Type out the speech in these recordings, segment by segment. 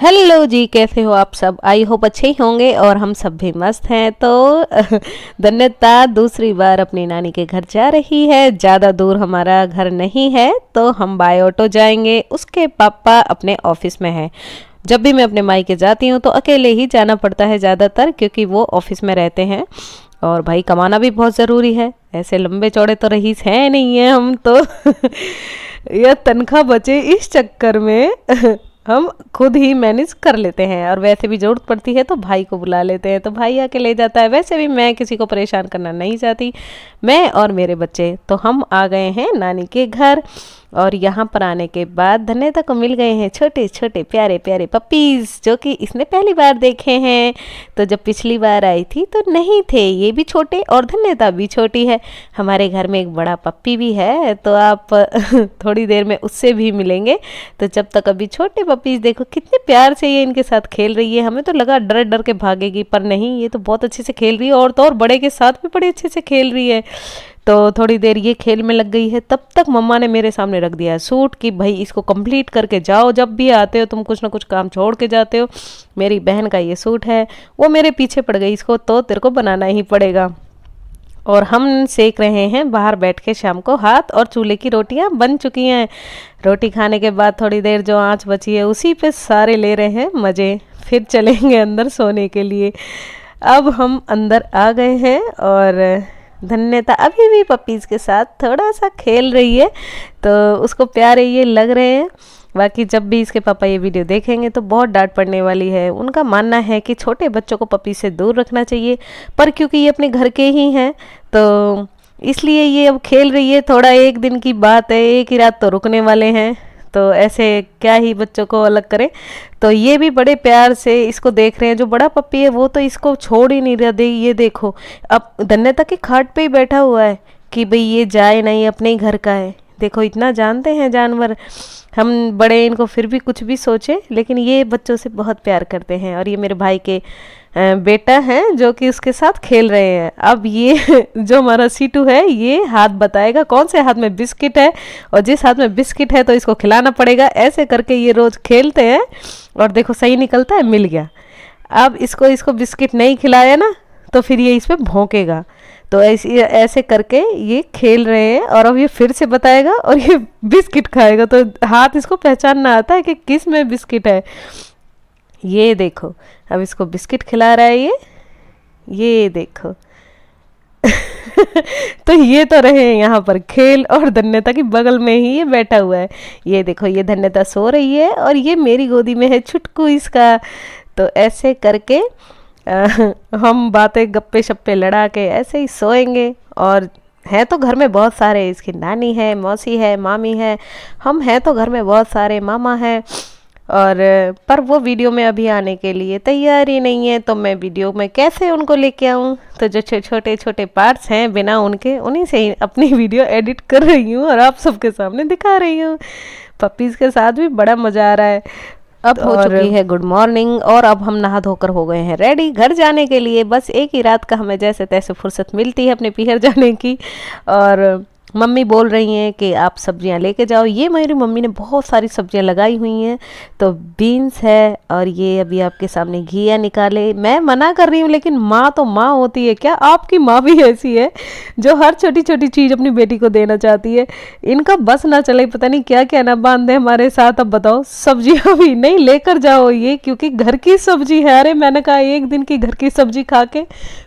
Hello जी, कैसे हो आप सब। आई होप अच्छे ही होंगे और हम सब भी मस्त हैं। तो धन्यता दूसरी बार अपनी नानी के घर जा रही है। ज़्यादा दूर हमारा घर नहीं है तो हम बाय ऑटो जाएंगे। उसके पापा अपने ऑफिस में हैं। जब भी मैं अपने मायके जाती हूँ तो अकेले ही जाना पड़ता है ज़्यादातर, क्योंकि वो ऑफिस में रहते हैं और भाई कमाना भी बहुत ज़रूरी है। ऐसे लंबे चौड़े तो रईस हैं नहीं है हम तो यह तनख्वाह बचे इस चक्कर में हम खुद ही मैनेज कर लेते हैं। और वैसे भी ज़रूरत पड़ती है तो भाई को बुला लेते हैं, तो भाई आके ले जाता है। वैसे भी मैं किसी को परेशान करना नहीं चाहती, मैं और मेरे बच्चे। तो हम आ गए हैं नानी के घर और यहाँ पर आने के बाद धन्यता को मिल गए हैं छोटे छोटे प्यारे प्यारे पपीज़, जो कि इसने पहली बार देखे हैं। तो जब पिछली बार आई थी तो नहीं थे, ये भी छोटे और धन्यता भी छोटी है। हमारे घर में एक बड़ा पप्पी भी है, तो आप थोड़ी देर में उससे भी मिलेंगे। तो जब तक अभी छोटे पपीज़ देखो कितने प्यार से ये इनके साथ खेल रही है। हमें तो लगा डर डर के भागेगी, पर नहीं, ये तो बहुत अच्छे से खेल रही है और तो और बड़े के साथ भी बड़े अच्छे से खेल रही है। तो थोड़ी देर ये खेल में लग गई है, तब तक मम्मा ने मेरे सामने रख दिया है सूट कि भाई इसको कंप्लीट करके जाओ। जब भी आते हो तुम कुछ ना कुछ काम छोड़ के जाते हो। मेरी बहन का ये सूट है, वो मेरे पीछे पड़ गई, इसको तो तेरे को बनाना ही पड़ेगा। और हम सेक रहे हैं बाहर बैठ के शाम को हाथ, और चूल्हे की रोटियां बन चुकी हैं। रोटी खाने के बाद थोड़ी देर जो आंच बची है उसी पे सारे ले रहे हैं मज़े। फिर चलेंगे अंदर सोने के लिए। अब हम अंदर आ गए हैं और धन्यता अभी भी पपीज़ के साथ थोड़ा सा खेल रही है, तो उसको प्यारे ये लग रहे हैं। बाकी जब भी इसके पापा ये वीडियो देखेंगे तो बहुत डांट पड़ने वाली है। उनका मानना है कि छोटे बच्चों को पपी से दूर रखना चाहिए, पर क्योंकि ये अपने घर के ही हैं तो इसलिए ये अब खेल रही है। थोड़ा एक दिन की बात है, एक ही रात तो रुकने वाले हैं, तो ऐसे क्या ही बच्चों को अलग करें। तो ये भी बड़े प्यार से इसको देख रहे हैं। जो बड़ा पप्पी है वो तो इसको छोड़ ही नहीं रहा। ये देखो, अब धन्यता की खाट पे ही बैठा हुआ है कि भाई ये जाए नहीं, अपने ही घर का है। देखो इतना जानते हैं जानवर, हम बड़े इनको फिर भी कुछ भी सोचे, लेकिन ये बच्चों से बहुत प्यार करते हैं। और ये मेरे भाई के बेटा हैं जो कि उसके साथ खेल रहे हैं। अब ये जो हमारा सीटू है ये हाथ बताएगा कौन से हाथ में बिस्किट है, और जिस हाथ में बिस्किट है तो इसको खिलाना पड़ेगा। ऐसे करके ये रोज़ खेलते हैं और देखो सही निकलता है, मिल गया। अब इसको बिस्किट नहीं खिलाया ना तो फिर ये इस पर भौंकेगा। तो ऐसे करके ये खेल रहे हैं और अब ये फिर से बताएगा और ये बिस्किट खाएगा। तो हाथ इसको पहचानना आता है कि किस में बिस्किट है। ये देखो, अब इसको बिस्किट खिला रहा है ये देखो तो ये तो रहे यहाँ पर खेल, और धन्यता की बगल में ही ये बैठा हुआ है। ये देखो, ये धन्यता सो रही है और ये मेरी गोदी में है छुटकू इसका। तो ऐसे करके हम बातें गप्पे शप्पे लड़ा के ऐसे ही सोएंगे। और हैं तो घर में बहुत सारे, इसकी नानी है, मौसी है, मामी है, हम हैं तो घर में बहुत सारे, मामा है। और पर वो वीडियो में अभी आने के लिए तैयार ही नहीं है, तो मैं वीडियो में कैसे उनको लेके आऊँ। तो जो छोटे छोटे पार्ट्स हैं बिना उनके, उन्हीं से ही अपनी वीडियो एडिट कर रही हूँ और आप सबके सामने दिखा रही हूँ। पपीज़ के साथ भी बड़ा मज़ा आ रहा है। अब हो चुकी है गुड मॉर्निंग और अब हम नहा धोकर हो गए हैं रेडी घर जाने के लिए। बस एक ही रात का हमें जैसे तैसे फुर्सत मिलती है अपने पीहर जाने की। और मम्मी बोल रही हैं कि आप सब्जियां लेके जाओ। ये मेरी मम्मी ने बहुत सारी सब्जियां लगाई हुई हैं। तो बीन्स है और ये अभी आपके सामने घिया निकाले। मैं मना कर रही हूँ, लेकिन माँ तो माँ होती है। क्या आपकी माँ भी ऐसी है जो हर छोटी छोटी चीज़ अपनी बेटी को देना चाहती है? इनका बस ना चले, पता नहीं क्या क्या ना बांधे हमारे साथ। अब बताओ, सब्जियां भी नहीं लेकर जाओ ये, क्योंकि घर की सब्जी है। अरे मैंने कहा एक दिन की घर की सब्जी खा के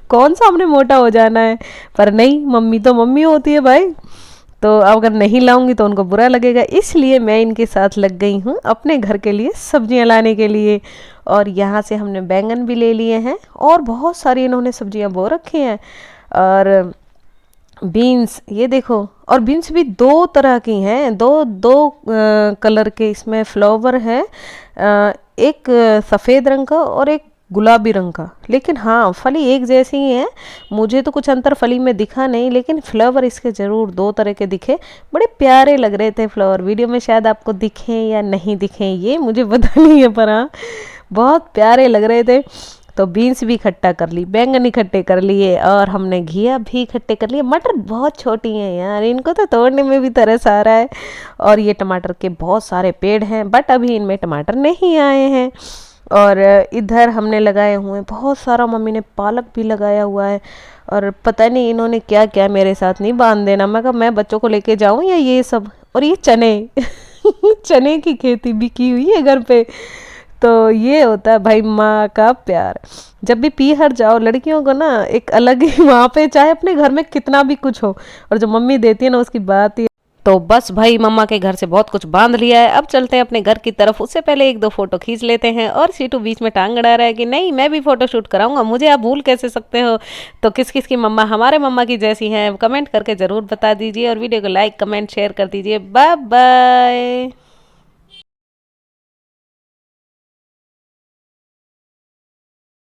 कौन सा हमने मोटा हो जाना है, पर नहीं, मम्मी तो मम्मी होती है भाई। तो अगर नहीं लाऊंगी तो उनको बुरा लगेगा, इसलिए मैं इनके साथ लग गई हूँ अपने घर के लिए सब्जियां लाने के लिए। और यहाँ से हमने बैंगन भी ले लिए हैं और बहुत सारी इन्होंने सब्जियां बो रखी हैं। और बीन्स ये देखो, और बीन्स भी दो तरह की हैं, दो कलर के इसमें फ्लावर है। एक सफ़ेद रंग का और एक गुलाबी रंग का, लेकिन हाँ फली एक जैसी ही है। मुझे तो कुछ अंतर फली में दिखा नहीं, लेकिन फ्लावर इसके ज़रूर दो तरह के दिखे। बड़े प्यारे लग रहे थे फ्लावर। वीडियो में शायद आपको दिखे या नहीं दिखे ये मुझे पता नहीं है, पर हाँ बहुत प्यारे लग रहे थे। तो बीन्स भी इकट्ठा कर ली, बैंगन इकट्ठे कर लिए और हमने घिया भी इकट्ठे कर लिए। मटर बहुत छोटी हैं यार, इनको तो तोड़ने में भी तरस आ रहा है। और ये टमाटर के बहुत सारे पेड़ हैं, बट अभी इनमें टमाटर नहीं आए हैं। और इधर हमने लगाए हुए हैं बहुत सारा, मम्मी ने पालक भी लगाया हुआ है। और पता नहीं इन्होंने क्या क्या मेरे साथ नहीं बांध देना, मैं कहा मैं बच्चों को लेके जाऊं या ये सब। और ये चने चने की खेती भी की हुई है घर पे। तो ये होता है भाई माँ का प्यार। जब भी पीहर जाओ लड़कियों को ना एक अलग ही वहाँ पे, चाहे अपने घर में कितना भी कुछ हो, और जो मम्मी देती है ना उसकी बात ही। तो बस भाई मम्मा के घर से बहुत कुछ बांध लिया है, अब चलते हैं अपने घर की तरफ। उससे पहले एक दो फोटो खींच लेते हैं। और सीटू बीच में टांग अड़ा रहा है कि नहीं मैं भी फोटो शूट कराऊंगा, मुझे आप भूल कैसे सकते हो। तो किस किस की मम्मा हमारे मम्मा की जैसी हैं कमेंट करके ज़रूर बता दीजिए, और वीडियो को लाइक कमेंट शेयर कर दीजिए। Bye bye.